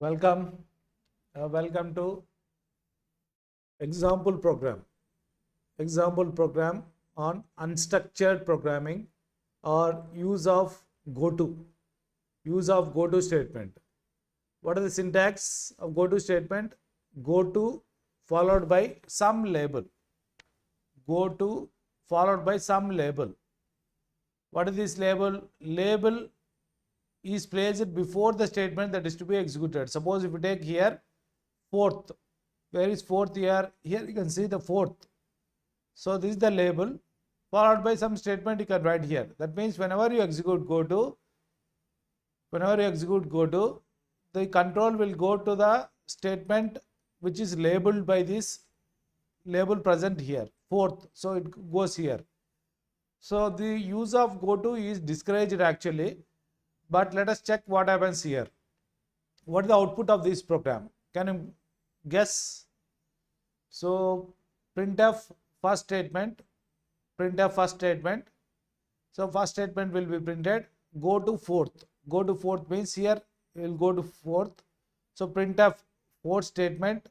Welcome. Welcome to example program. Example program on unstructured programming or use of GoTo. Use of GoTo statement. What is the syntax of GoTo statement? GoTo followed by some label. GoTo followed by some label. What is this label? Label is placed before the statement that is to be executed. Suppose if you take here fourth, where is fourth here? Here you can see the fourth. So this is the label followed by some statement you can write here. That means whenever you execute GoTo, the control will go to the statement which is labeled by this label present here, fourth. So it goes here. So the use of GoTo is discouraged actually. But let us check what happens here. What is the output of this program? Can you guess? So printf first statement. So first statement will be printed. Go to fourth. Go to fourth means here we will go to fourth. So printf fourth statement.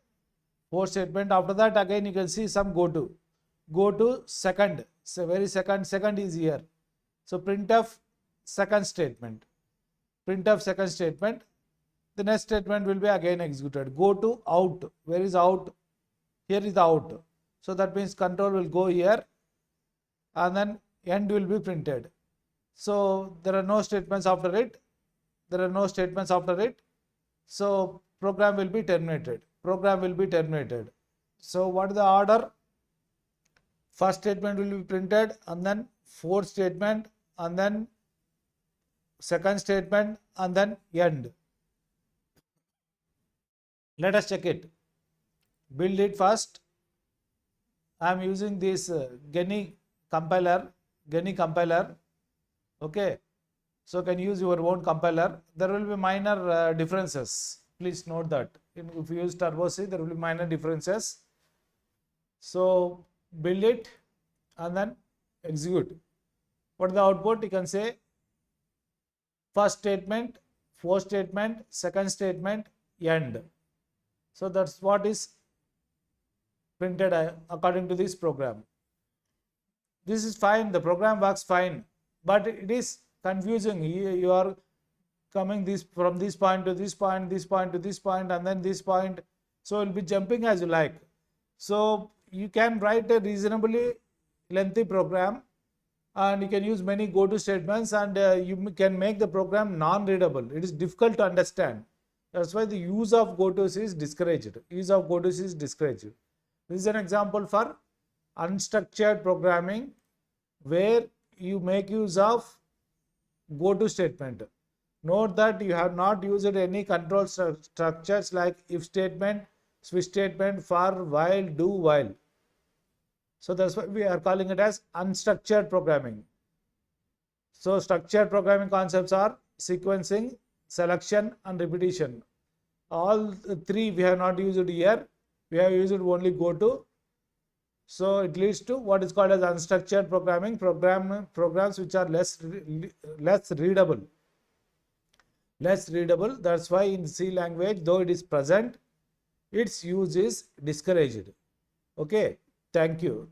After that again you can see some GoTo. Go to second. So very second is here. So printf second statement. The next statement will be again executed. Go to out. Where is out? Here is the out. So that means control will go here and then end will be printed. So there are no statements after it. So program will be terminated. So what is the order? First statement will be printed and then fourth statement and then second statement and then end. Let us check it. Build it first. I am using this Geni compiler. Okay. So can use your own compiler. There will be minor differences. Please note that. If you use Turbo C, there will be minor differences. So build it and then execute. What is the output? You can say first statement, fourth statement, second statement, end. So that's what is printed according to this program. This is fine. The program works fine, but it is confusing. You are coming from this point to this point, and then this point. So you'll be jumping as you like. So you can write a reasonably lengthy program, and you can use many GoTo statements, and you can make the program non-readable. It is difficult to understand. That's why the use of GoTo is discouraged. This is an example for unstructured programming where you make use of GoTo statement. Note that you have not used any control structures like if statement, switch statement, for, while, do, while. So that's why we are calling it as unstructured programming. So structured programming concepts are sequencing, selection and repetition. All three we have not used here. We have used only GoTo. So it leads to what is called as unstructured programming, programs which are less readable. That's why in C language, though it is present, its use is discouraged. Okay. Thank you.